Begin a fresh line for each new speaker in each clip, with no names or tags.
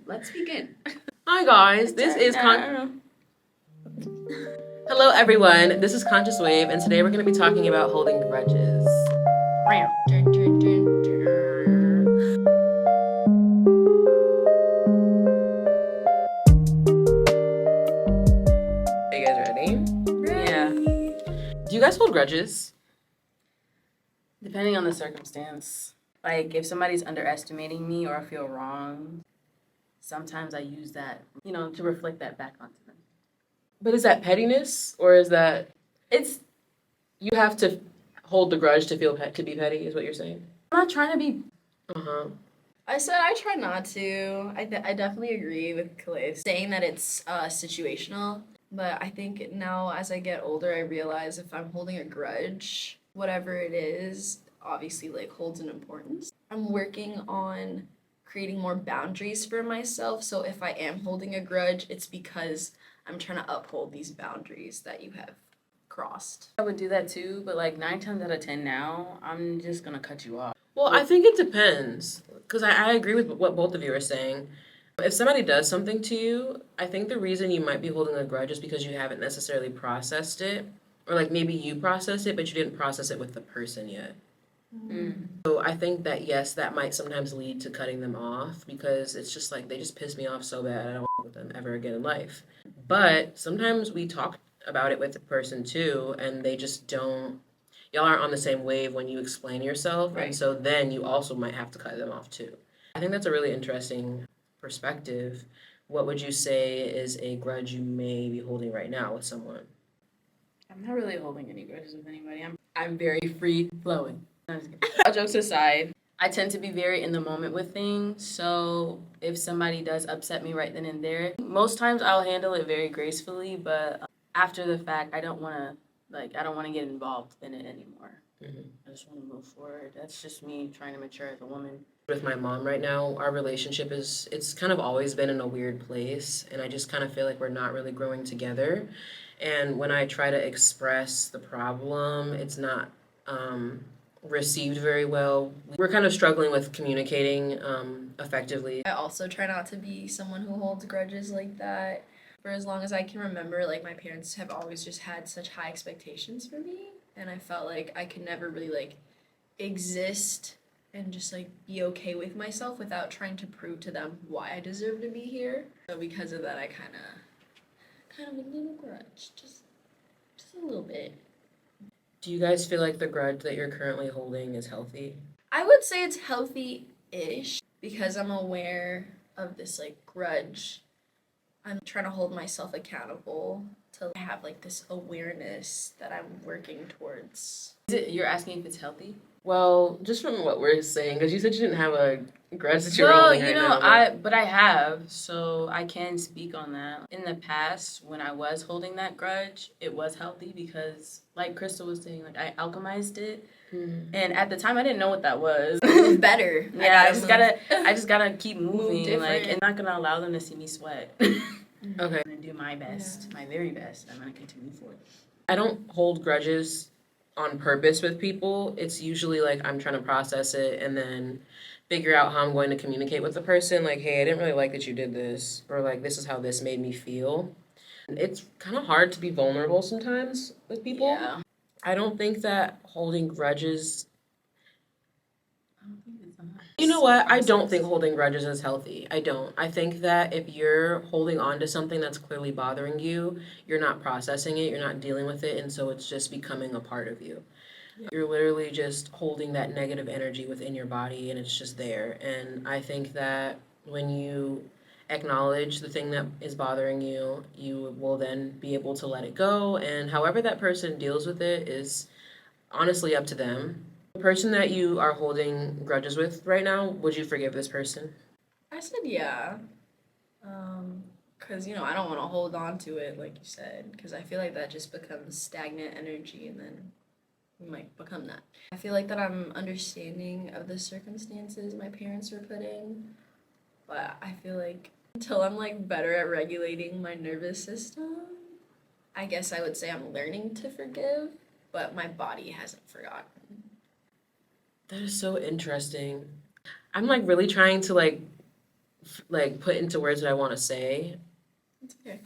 Let's begin.
Hi guys, Hello everyone, this is Conscious Wave, and today we're going to be talking about holding grudges.
Dun, dun, dun, dun.
Are you guys ready?
Yeah.
Do you guys hold grudges?
Depending on the circumstance. Like, if somebody's underestimating me or I feel wrong, sometimes I use that, to reflect that back onto them.
But is that pettiness, or is that
It's,
you have to hold the grudge to feel to be petty? Is what you're saying?
I'm not trying to be.
I said I try not to. I definitely agree with Calais saying that it's situational. But I think now as I get older, I realize if I'm holding a grudge, whatever it is, obviously like holds an importance. I'm working on creating more boundaries for myself. So if I am holding a grudge, it's because I'm trying to uphold these boundaries that you have crossed.
I would do that too, but like 9 times out of 10 now, I'm just gonna cut you off.
Well, I think it depends, because I agree with what both of you are saying. If somebody does something to you, I think the reason you might be holding a grudge is because you haven't necessarily processed it, or like maybe you processed it, but you didn't process it with the person yet. So I think that yes, that might sometimes lead to cutting them off because it's just like they just piss me off so bad I don't want with them ever again in life. But sometimes we talk about it with the person too, and they just don't. Y'all aren't on the same wave when you explain yourself,
Right.
and so then you also might have to cut them off too. I think that's a really interesting perspective. What would you say is a grudge you may be holding right now with someone?
I'm not really holding any grudges with anybody. I'm very free flowing. All jokes aside, I tend to be very in the moment with things. So if somebody does upset me right then and there, most times I'll handle it very gracefully. But after the fact, I don't want to get involved in it anymore. I just want to move forward. That's just me trying to mature as a woman.
With my mom right now, our relationship it's kind of always been in a weird place, and I just kind of feel like we're not really growing together. And when I try to express the problem, it's not received very well. We're kind of struggling with communicating effectively.
I also try not to be someone who holds grudges like that. For as long as I can remember, like my parents have always just had such high expectations for me, and I felt like I could never really like exist and just like be okay with myself without trying to prove to them why I deserve to be here. So because of that, I kind of a little grudge, just a little bit.
Do you guys feel like the grudge that you're currently holding is healthy?
I would say it's healthy-ish because I'm aware of this like grudge. I'm trying to hold myself accountable to have like this awareness that I'm working towards.
You're asking if it's healthy?
Well, just from what we're saying, because you said you didn't have a grudge that you're holding right now.
I have, so I can speak on that. In the past, when I was holding that grudge, it was healthy because, like Crystal was saying, like I alchemized it, and at the time I didn't know what that was.
Move better.
Yeah, I just gotta keep moving,
different.
and not gonna allow them to see me sweat.
Okay.
I'm gonna do my best, my very best. I'm gonna continue forward.
I don't hold grudges on purpose with people. It's usually like I'm trying to process it and then figure out how I'm going to communicate with the person. Like, hey, I didn't really like that you did this, or like, this is how this made me feel. It's kind of hard to be vulnerable sometimes with people.
Yeah.
I don't think that holding grudges.
I don't think it's enough.
You know what? I don't think holding grudges is healthy. I don't. I think that if you're holding on to something that's clearly bothering you, you're not processing it, you're not dealing with it, and so it's just becoming a part of you. Yeah. You're literally just holding that negative energy within your body, and it's just there. And I think that when you acknowledge the thing that is bothering you, you will then be able to let it go, and however that person deals with it is honestly up to them. The person that you are holding grudges with right now, would you forgive this person?
I said yeah. Because, I don't want to hold on to it, like you said, because I feel like that just becomes stagnant energy and then we might become that. I feel like that I'm understanding of the circumstances my parents were put in, but I feel like until I'm like better at regulating my nervous system, I guess I would say I'm learning to forgive, but my body hasn't forgotten.
That is so interesting. I'm like really trying to like put into words what I want to say.
It's okay.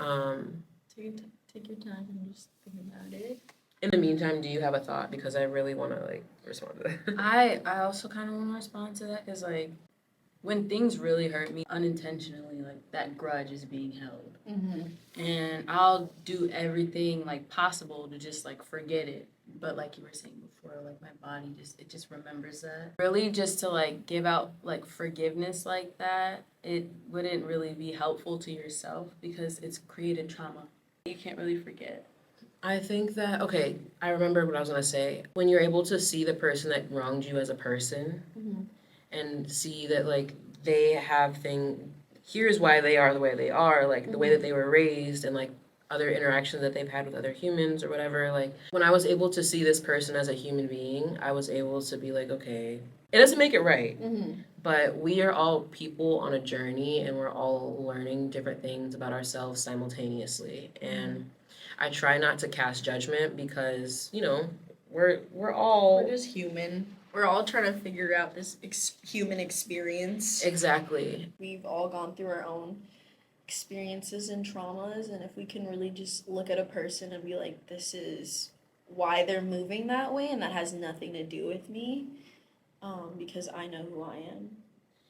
Take your time and just think about it.
In the meantime, do you have a thought? Because I really want to like respond to that.
I also kind of want to respond to that because like when things really hurt me unintentionally, like that grudge is being held, and I'll do everything like possible to just like forget it. But like you were saying before, like my body just remembers that. Really, just to like give out like forgiveness like that, it wouldn't really be helpful to yourself because it's created trauma. You can't really forget.
I think that, okay, I remember what I was going to say. When you're able to see the person that wronged you as a person and see that, like, they have here's why they are the way they are, like, the way that they were raised and, like, other interactions that they've had with other humans or whatever. Like, when I was able to see this person as a human being, I was able to be like, okay, it doesn't make it right, but we are all people on a journey and we're all learning different things about ourselves simultaneously. And I try not to cast judgment because, you know, we're
just human. We're all trying to figure out this human experience.
Exactly.
We've all gone through our own experiences and traumas, and if we can really just look at a person and be like, this is why they're moving that way, and that has nothing to do with me, because I know who I am.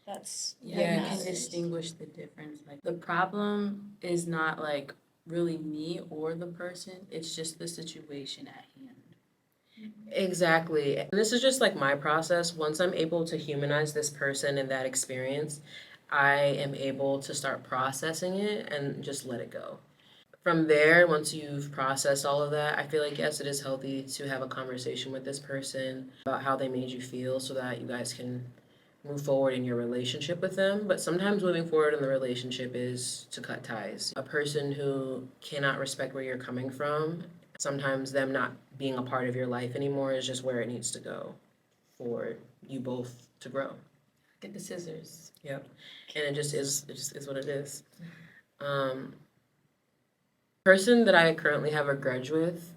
That's
You can distinguish the difference. Like the problem is not like really me or the person, it's just the situation at hand.
Exactly. And this is just like my process. Once I'm able to humanize this person and that experience, I am able to start processing it and just let it go. From there, once you've processed all of that, I feel like, yes, it is healthy to have a conversation with this person about how they made you feel so that you guys can move forward in your relationship with them. But sometimes moving forward in the relationship is to cut ties. A person who cannot respect where you're coming from, sometimes them not being a part of your life anymore is just where it needs to go for you both to grow.
Get the scissors.
Yep. And it just is what it is. Person that I currently have a grudge with,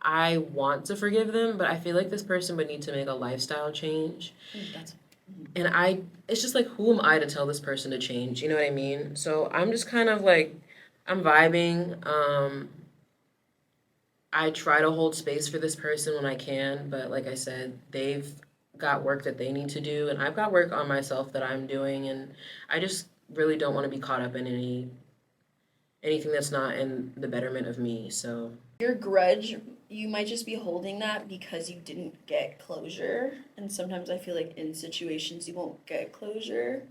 I want to forgive them, but I feel like this person would need to make a lifestyle change. And it's just like, who am I to tell this person to change? You know what I mean? So I'm just kind of like, I'm vibing. I try to hold space for this person when I can, but like I said, they've got work that they need to do, and I've got work on myself that I'm doing, and I just really don't want to be caught up in anything that's not in the betterment of me. So
your grudge, you might just be holding that because you didn't get closure, and sometimes I feel like in situations you won't get closure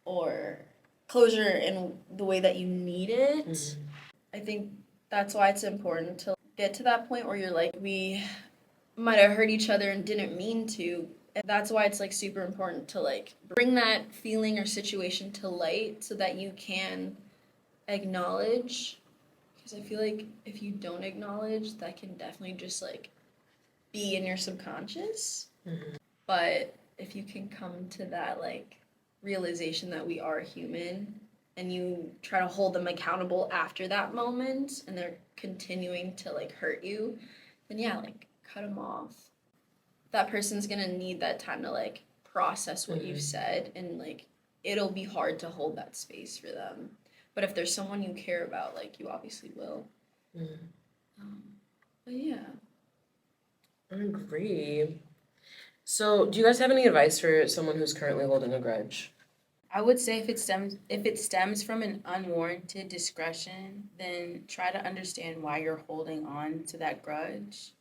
or closure in the way that you need it. I think that's why it's important to get to that point where you're like, we might have hurt each other and didn't mean to. And that's why it's like super important to like bring that feeling or situation to light so that you can acknowledge, because I feel like if you don't acknowledge, that can definitely just like be in your subconscious. But if you can come to that like realization that we are human and you try to hold them accountable after that moment and they're continuing to like hurt you, then yeah, like cut them off. That person's gonna need that time to like process what you've said, and like it'll be hard to hold that space for them. But if there's someone you care about, like you obviously will. But yeah.
I agree. So do you guys have any advice for someone who's currently holding a grudge?
I would say if it stems from an unwarranted discretion, then try to understand why you're holding on to that grudge.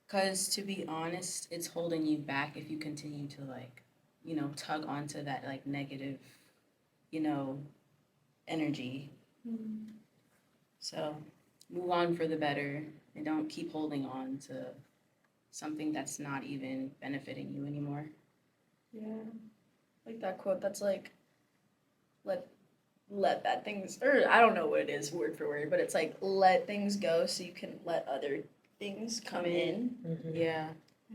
Because to be honest, it's holding you back if you continue to like, tug onto that like negative, energy. So move on for the better and don't keep holding on to something that's not even benefiting you anymore.
Yeah. Like that quote that's like, let bad things, or I don't know what it is word for word, but it's like, let things go so you can let other things come in.
Yeah.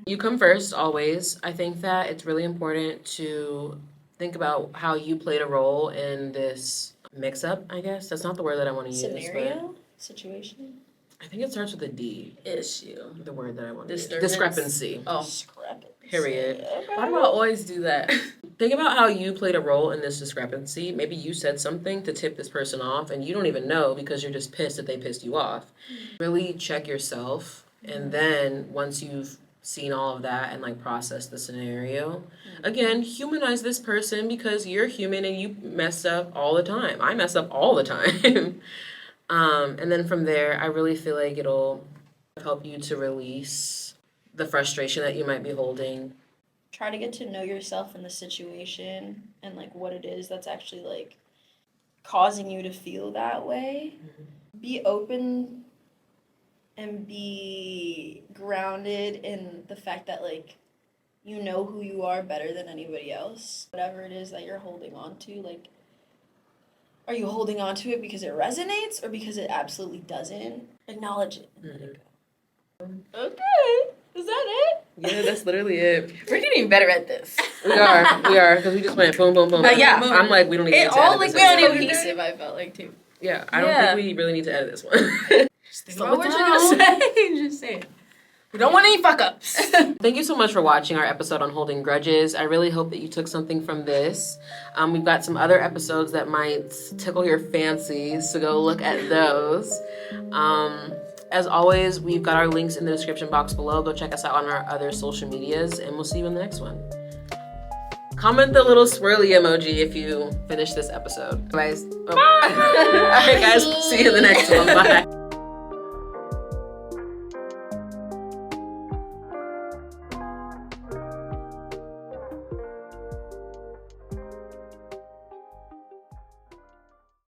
You come first, always. I think that it's really important to think about how you played a role in this mix-up, I guess. That's not the word that I want to use.
Scenario? Situation?
I think it starts with a D.
Issue.
The word that I want to use.
Disturbance.
Discrepancy.
Oh.
Discrepancy.
Period.
Why do I always do that?
Think about how you played a role in this discrepancy. Maybe you said something to tip this person off and you don't even know because you're just pissed that they pissed you off. Really check yourself, and then once you've seen all of that and like process the scenario, again, humanize this person because you're human and you mess up all the time. I mess up all the time. And then from there, I really feel like it'll help you to release the frustration that you might be holding.
Try to get to know yourself in the situation and like what it is that's actually like causing you to feel that way. Be open and be grounded in the fact that like you know who you are better than anybody else. Whatever it is that you're holding on to, like, are you holding on to it because it resonates or because it absolutely doesn't? Acknowledge it and let it go. Okay. Is that it?
Yeah, that's literally it.
We're getting better at this.
We are, because we just went boom, boom, boom.
But yeah,
I'm like, we don't even need
It
to
all
edit
like
this
was
episode.
cohesive, I felt like too.
Yeah, I don't think we really need to edit this one.
That's what we're trying to say. Just say it. We don't want any fuck ups.
Thank you so much for watching our episode on holding grudges. I really hope that you took something from this. We've got some other episodes that might tickle your fancies, so go look at those. As always, we've got our links in the description box below. Go check us out on our other social medias, and we'll see you in the next one. Comment the little swirly emoji if you finish this episode. Guys, all right, guys, see you in the next one. Bye.